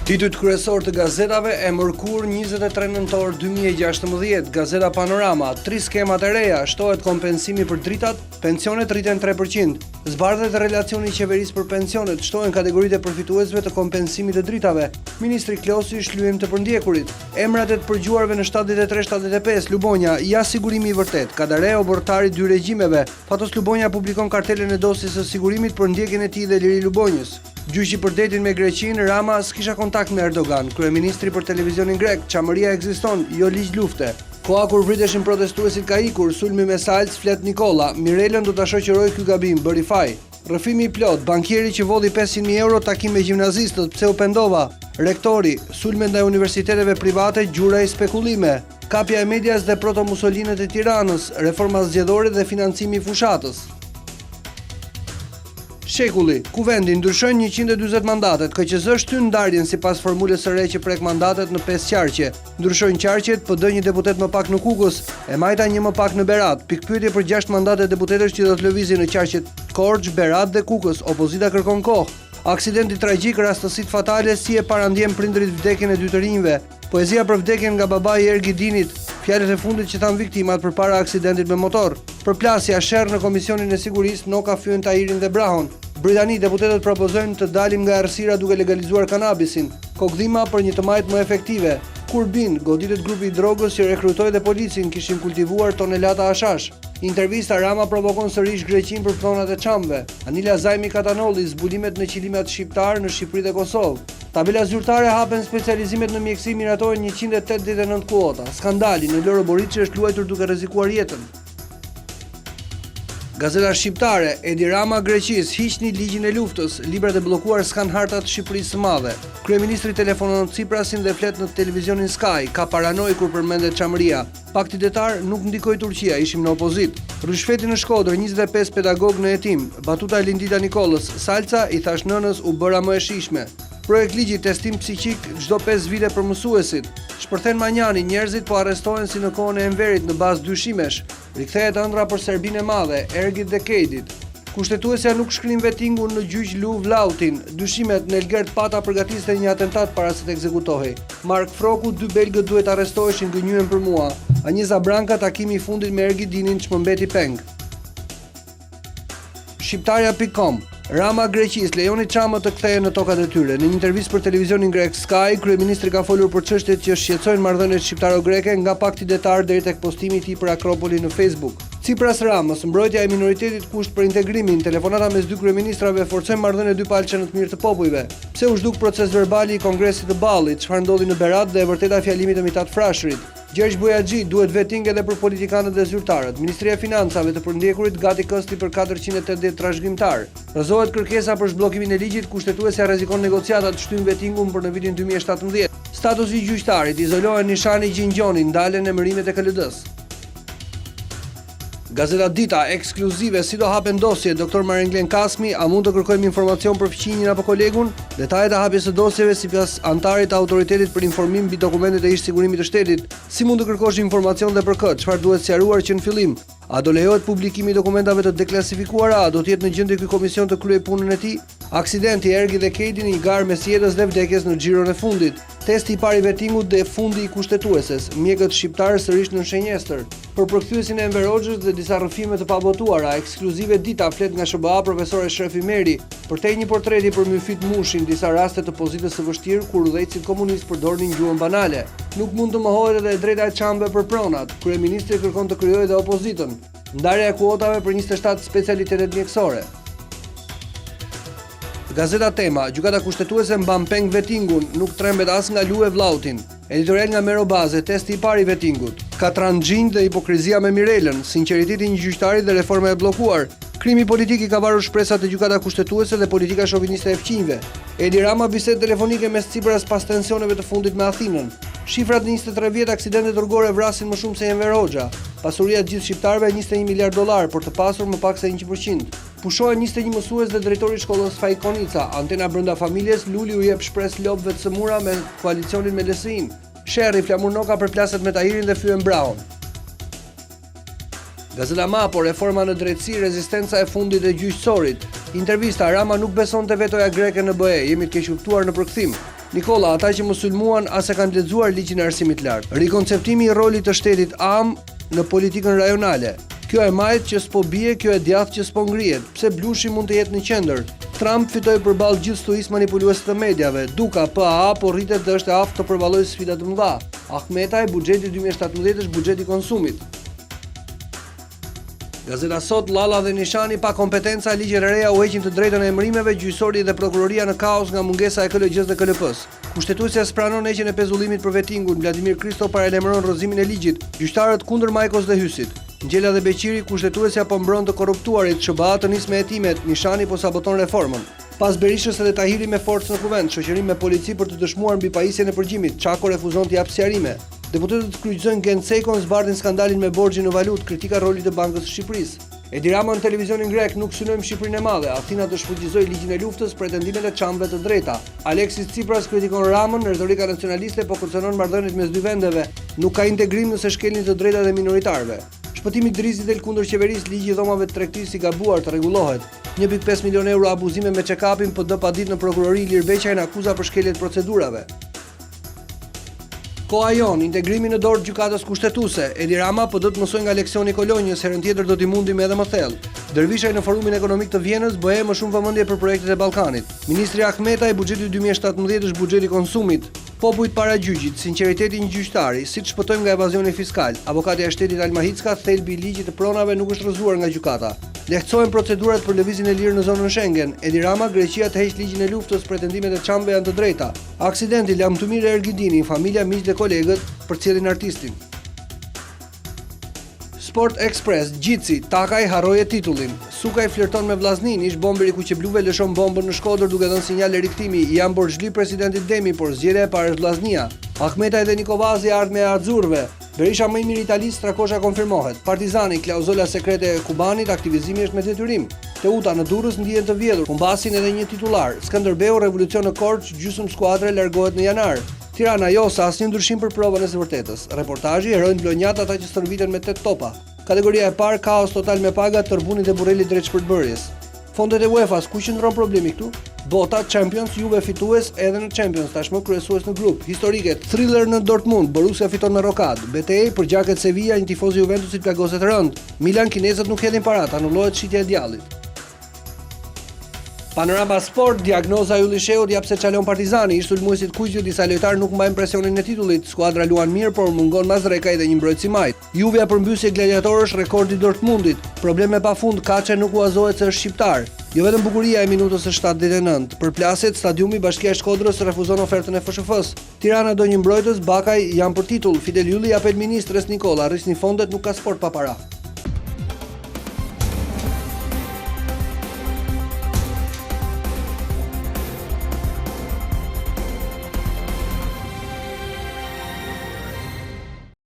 Titujt kryesor të gazetave e mërkur 23 nëntor 2016, Gazeta Panorama, 3 skemat e reja, shtohet kompensimi për dritat, pensionet rriten 3%, zbardhet relacioni i qeverisë për pensionet, shtohen kategoritë e përfituesve të kompensimit të dritave, Ministri Klosi shlyem të përndjekurit, emrat e të përgjuarve në 73-75, Lubonja, ja sigurimi i vërtet, kadare obortari 2 regjimeve, Fatos Lubonja publikon kartelen e dosjes së sigurimit për ndjekjen e tij dhe Liri Lubonjës. Gjyqi për detin me Greqinë, Rama s'kisha kontakt me Erdogan, kryeministri për televizionin grek, çamëria ekziston, jo ligj lufte. Koha kur vriteshin protestuesit ka ikur, sulmi me Salc, flet Nikola, Mirelën do ta shoqëroj ky gabim, bëri faj. Rrëfimi i plot, bankieri që volli 500.000 euro takim me gjimnazistët, pse u pendova. Rektori, sulme ndaj universiteteve private, gjura i spekullime. Kapja e medias dhe proto-musolinët e Tiranës, reforma zgjedhore dhe financimi i fushatës. Shekulli, kuvendi ndryshon 140 mandatet, KQZ shtyn ndarjen sipas formulës së re që prek mandatet në 5 qarqe. Ndryshojnë qarqet, PD një deputet më pak në Kukës, e Majta një më pak në Berat. Pikpyetje për 6 mandate deputetësh që do të lëvizin në qarqet Korçë, Berat dhe Kukës. Opozita kërkon kohë. Aksidenti tragjik, rastësitë fatale, si e parandjen prindërit vdekjen e 2 të rinjve. Poezia për vdekjen nga babai i Ergidinit. Fjalët e fundit që thanë viktimat përpara aksidentit me motor. Përplasja sherr në Komisionin e Sigurisë, Noka fyen Tahirin dhe Brahon. Britani, deputetët propozojnë të dalim nga errësira duke legalizuar kanabisin. Kokdhima për një të majtë më efektive. Kurbin, goditet grupi i drogës që rekrutoi dhe policin, kishin kultivuar tonelata hashash. Intervista, Rama provokon sërish Greqinë për pronat e çamëve. Anila Zajmi Katanolli, zbulimet në qilimat shqiptar në Shqipëri dhe Kosovë. Tabela zyrtare hapen specializimet në mjekësi, miratohen 189 kuota. Skandali, në Loro Boriçi është luajtur duke rrezikuar jetën. Gazeta shqiptare, Edi Rama Greqis, hiqni ligjin e luftës, librat e bllokuar s'kan hartat të Shqipërisë së Madhe. Kryeministri telefonon Tsiprasin dhe flet në televizionin Sky, ka paranoj kur përmendet çamëria. Pakti detar nuk ndikoi Turqia, ishim në opozit. Rrushfeti në Shkodër, 25 pedagog në hetim. Batuta e Lindita Nikolës, Salca i thash nënës u bëra më e shishme. Projekt ligji testim psiqik çdo 5 vite për mësuesit. Shpërthen Manjani, njerëzit po arrestohen si në kohën e Enverit në bazë dyshimesh. Rikthehet ëndra për Serbinë e Madhe, Ergit dhe Kedit. Kushtetuesja nuk shkrim vetingun në gjyq Lu Vlautin. Dyshimet në Elgert Pata përgatiste një atentat para se të ekzekutohej. Mark Froku, 2 belgët duhet arrestoheshin gënjyen për mua. Aniza Branka, takimi i fundit me Ergidinin ç'mbeti peng. Shqiptarja.com Rama Greqis, lejoni çamët të kthehen në tokat e tyre. Në një intervistë për televizionin grek Sky, kryeministri ka folur për çështjet që shqetësojnë marrëdhëniet shqiptaro-greke nga pakti detar deri tek postimi i tij për Akropolin në Facebook. Tsipras Ramës, mbrojtja e minoritetit kusht për integrimin, telefonata mes 2 kryeministrave forcojnë marrëdhënie dy palçe në të mirë të popujve. Pse u zhduk proces verbali i Kongresit të Ballit, çfarë ndodhi në Berat dhe e vërteta fjalimit të Mitat Frashërit. Gjergj Bujaxhi, duhet vetting edhe për politikanët dhe zyrtarët. Ministria e Financave të përndjekurit gati kësti për 480 trashëgimtar. Rrëzohet kërkesa për zhbllokimin e ligjit, kushtetuesja rrezikon negociatat, shtyn vettingun për në vitin 2017. Statusi i gjyqtarit, izolohen Nishani Gjingjoni, ndalen emërimet e KLD-s. Gazeta Dita, ekskluzive, si do hapen dosje, Dr. Marenglen Kasmi, a mund të kërkojmë informacion për fëqinjin apo kolegun? Detajet e hapjes së dosjeve sipas antarit të autoritetit për informim mbi dokumentet e ish sigurimit të shtetit. Si mund të kërkosh informacion dhe për këtë? Çfarë duhet sqaruar që në fillim? A do lejohet publikimi i dokumentave të deklasifikuara? A do të jetë në gjendje ky komision të kryejë punën e tij? Aksidenti Ergi dhe Kedi një garë mes jetës dhe vdekjes në xhiron e fundit. Testi i parë i vettingut dhe fundi i kushtetueses. Mjekët shqiptarë sërish në shenjestër. Për përkthyesin e Enver Hoxhës dhe disa rrëfime të pabotuara, ekskluzive Dita flet nga SBA profesore Shrefi Meri. Përtej një portreti për Myfit Mushin, disa raste të pozitës së vështirë kur udhëheqësit komunistë përdornin gjuhën banale. Nuk mund të mohohet edhe drejta e çamëve për pronat. Kryeministri kërkon të krijojë edhe opozitën. Ndarja e kuotave për 27 specialitetet mjekësore. Gazeta Tema, gjykata kushtetuese mban peng vettingun, nuk trembet as nga Lu e Vllautin. Editorial nga Mero Baze, testi i parë i vettingut. Katranxhinj dhe hipokrizia me Mirelën, sinqeriteti i një gjyqtari dhe reforma e bllokuar. Krimi politik i ka varur shpresat e gjykata kushtetuese dhe politika shoviniste e fqinjve. Edi Rama bisedë telefonike mes Tsipras pas tensioneve të fundit me Athinën. Shifrat në 23 vjet aksidente rrugore vrasin më shumë se Enver Hoxha. Pasuria të gjithë shqiptarëve $21 miliard, por të pasur më pak se 1%. Pushohen 21 mësues dhe drejtori i shkollës Fajkonica. Antena brenda familjes, Luli u jep shpresë lopëve të sëmura me koalicionin me LSI-n. Sherri Flamur Noka përplaset me Tahirin dhe fyen Brahon. Gazeta Mapo, reforma në drejtësi, rezistenca e fundit e gjyqësorit. Intervista, Rama nuk beson të vetoja greke në BE, jemi të keq kuptuar në përkthim. Nikola, ata që më sulmuan as e kanë lexuar ligjin e arsimit lart. Rikonceptimi i rolit të shtetit am në politikën rajonale. Kjo e majt që s'po bie, kjo e djathtë që s'po ngrihet. Pse blushi mund të jetë në qendër? Trump fitoi përballë gjithë stuhisë manipuluese të medjave. Duka PA po rritet dhe është e aftë të përballojë sfida të mëdha. Ahmetaj, buxheti 2017 është buxheti i konsumit. Gazeta Sot, Llalla dhe Nishani pa kompetenca, ligjet e reja u heqin të drejtën e emërimeve, gjyqësori dhe prokuroria në kaos nga mungesa e KLG-s dhe KLP-s. Kushtetuesja spranon heqjen e pezullimit për vettingun, Vladimir Kristo paralajmëron rrëzimin e ligjit, gjyqtarët kundër Majkos dhe Hysit. Ngjela dhe Beqiri, kushtetuesja po mbron të korruptuarit, SBA të nis me hetimet, Nishani po saboton reformën. Pas Berishës edhe Tahiri me forcë në kuvend, shoqërim me polici për të dëshmuar mbi pajisjen e përgjimit, Çako refuzon të japë sqarime. Deputetët kryqëzojnë Gensekon, zbardhin skandalin me borxhin në valutë, kritika rolit të Bankës së Shqipërisë. Edi Rama në televizionin grek, nuk synojmë Shqipërinë e Madhe, Athina të shfuqizoi ligjin e luftës, pretendimet e çamëve të drejta. Aleksis Tsipras kritikon Ramën, retorika nacionaliste po kërcënon marrëdhëniet mes dy vendeve, nuk ka integrim nëse shkelin të drejtat e minoritarëve. Shpëtimi Drizit del kundër qeverisë, ligji i dhomave të tregtisë i gabuar të rregullohet. 1.5 milion euro abuzime me check-upin PD pa ditë në prokurori, Ilir Beqaj në akuza për shkelje të procedurave. Koha jon, integrimi në dorë gjykatës kushtetuese. Edi Rama po do të mësoj nga leksioni Kolonjës, herën tjetër do t'i mundim edhe më thellë. Dervishaj në forumin ekonomik të Vjenës bëhe më shumë vëmendje për projektet e Ballkanit. Ministri Ahmetaj, buxheti 2017 është buxheti i konsumit. Popujt para gjyqit, sinqeriteti një gjyqtari, siç shpëtojmë nga evazioni fiskal. Avokati i shtetit Alma Hicka, thelbi i ligjit të pronave nuk është rrëzuar nga gjykata. Lehtësohen procedurat për lëvizjen e lirë në zonën Schengen. Edi Rama, Greqia të heq ligjin e luftës, pretendimet e çamëve janë të drejta. Aksidenti Lamtumir Ergidini, familja, miq dhe kolegët përcjellin artistin. Sport Express, Gjitsi, Takaj harroje titullin. Sukaj flirton me Vllaznin, ish bomberi kuqebluve lëshon bombën në Shkodër duke dhënë sinjale riktimi. Janë borxhli presidentit Demi, por zgjedhja e parë është Vllaznia. Ahmetaj dhe Nikovazi ardhmë e arzurve. Berisha më i miri italisë, Strakosha konfirmohet. Partizani, klauzola sekrete e Kubanit, aktivizimi është me detyrim. Teuta në Durrës ndihen të vjedhur, humbasin edhe një titular. Skënderbeu, revolucion në Korç, gjysmë skuadre largohet në janar. Tirana Josa, asnjë ndryshim për provën e së vërtetës. Reportazhi, herojnë blonjat ata që stërviten me 8 topa. Kategoria e parë, kaos total me paga, Tërbuni dhe Burrelli drejt shpërtbërjes. Fondet e UEFA-s, ku qëndron problemi këtu? Bota, Champions, Juve fitues edhe në Champions, tashmë kryesues në grup. Historike, thriller në Dortmund, Borussia fiton me rokad. BTE për gjaket Sevilla, një tifoz i Juventusit plagoset rënd. Milan, kinezët nuk hedhin parat, anullohet shitja e djallit. Panorama Sport, diagnoza Yllisheut jap se çalon Partizani, ish sulmuesit kuqjo, disa lojtarë nuk mbajnë presionin e titullit, skuadra luan mirë por mungon Mazrekaj dhe një mbrojtës i majt. Juve përmbysje gladiatorësh rekordi Dortmundit, probleme pafund, Kaçe nuk huazohet se është shqiptar. Jo vetëm bukuria e minutës së 79, përplaset stadiumi Bashkia e Shkodrës refuzon ofertën e FSHF-s. Tirana do një mbrojtës, Bakaj janë për titull, Fidel Ylli apel ministres Nikola, rrisni fondet, nuk ka sport pa para.